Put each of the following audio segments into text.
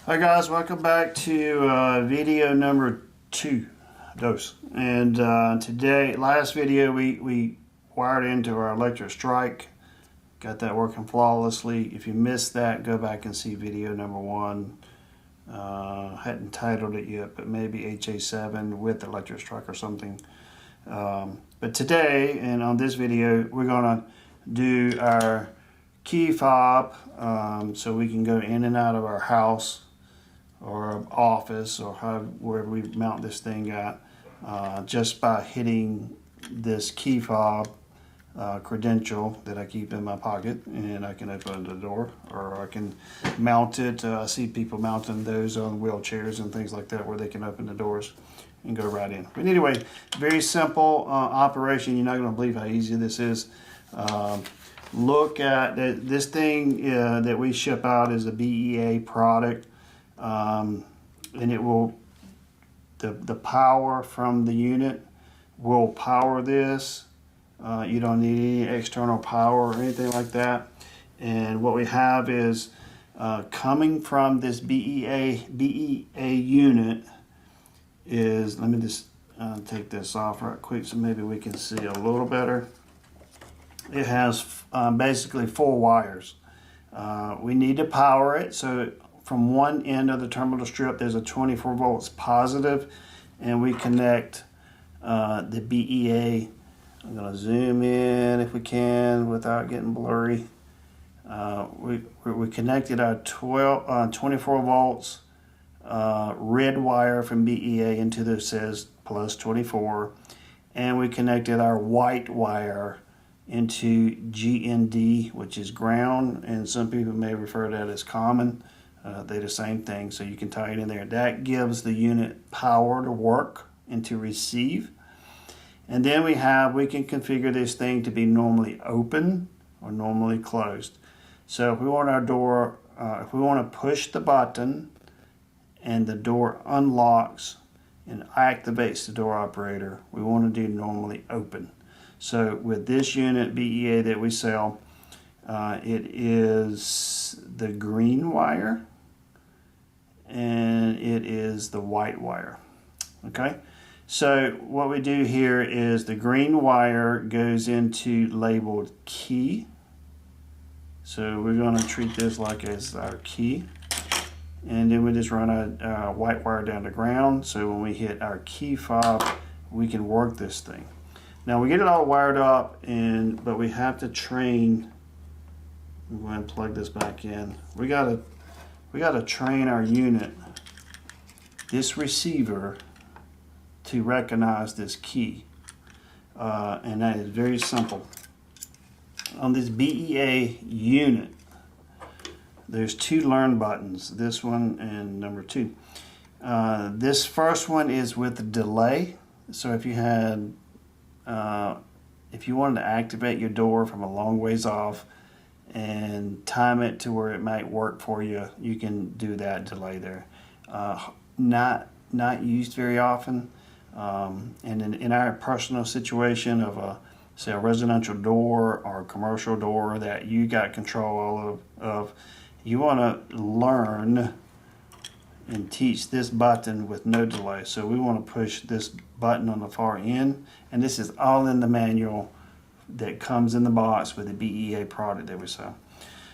Hi guys, welcome back to video number 2. And today, last video we wired into our electric strike, got that working flawlessly. If you missed that, go back and see video number 1. Hadn't titled it yet, but maybe HA7 with electric strike or something. But today, and on this video, we're gonna do our key fob so we can go in and out of our house or office or wherever we mount this thing at, just by hitting this key fob credential that I keep in my pocket, and I can open the door, or I can mount it. I see people mounting those on wheelchairs and things like that where they can open the doors and go right in. But anyway, very simple operation. You're not going to believe how easy this is. Look at this thing that we ship out is a BEA product. And it will, the power from the unit will power this. You don't need any external power or anything like that. And what we have is coming from this BEA unit is, let me just take this off right quick so maybe we can see a little better. It has basically 4 wires. We need to power it, so from one end of the terminal strip there's a 24 volts positive, and we connect the BEA. I'm going to zoom in if we can without getting blurry. We connected our 24 volts red wire from BEA into this says plus 24, and we connected our white wire into GND, which is ground, and some people may refer to that as common. They're the same thing, so you can tie it in there. That gives the unit power to work and to receive. And then we can configure this thing to be normally open or normally closed. So if we want our door, if we want to push the button and the door unlocks and activates the door operator, we want to do normally open. So with this unit BEA that we sell, it is the green wire and it is the white wire. Okay, so what we do here is the green wire goes into labeled key. So we're going to treat this like as our key, and then we just run a white wire down to ground, so when we hit our key fob we can work this thing. Now we get it all wired up, but we have to train. I'm going to plug this back in. We got to train our unit, this receiver, to recognize this key, and that is very simple. On this BEA unit, there's 2 learn buttons, this one and number 2. This first one is with the delay, so if you wanted to activate your door from a long ways off and time it to where it might work for you, you can do that delay there. Not used very often, and in our personal situation of say a residential door or a commercial door that you got control of, you want to learn and teach this button with no delay. So we want to push this button on the far end, and this is all in the manual that comes in the box with the BEA product that we sell.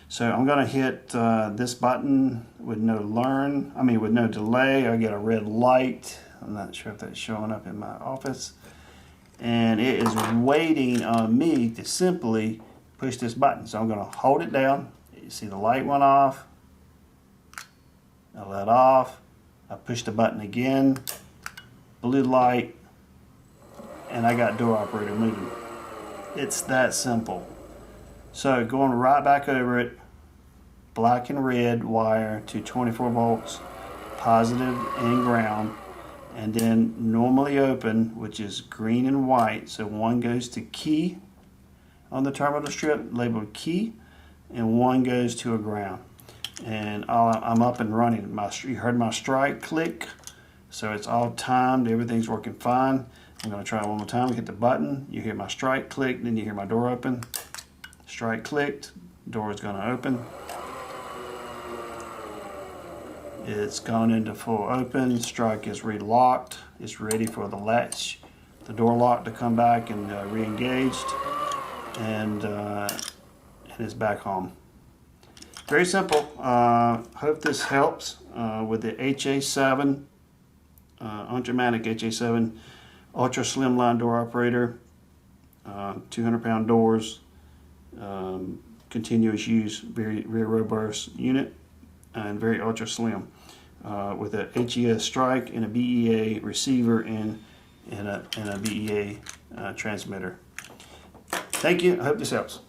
So I'm going to hit this button with no delay. I get a red light. I'm not sure if that's showing up in my office, and it is waiting on me to simply push this button. So I'm going to hold it down. You see the light went off. I let off. I push the button again. Blue light, and I got door operator moving. It's that simple. So going right back over it, black and red wire to 24 volts, positive and ground, and then normally open, which is green and white. So one goes to key on the terminal strip, labeled key, and one goes to a ground. And I'm up and running. You heard my strike click, so it's all timed, everything's working fine. I'm going to try it one more time. Hit the button, you hear my strike click, then you hear my door open. Strike clicked, door is going to open. It's gone into full open. Strike is relocked. It's ready for the latch, the door lock to come back and re-engaged, and it's back home. Very simple. Hope this helps with the HA7, Undramatic HA7 ultra slimline door operator, 200-pound doors, continuous use, very robust unit, and very ultra slim, with a HES strike and a BEA receiver and a BEA transmitter. Thank you. I hope this helps.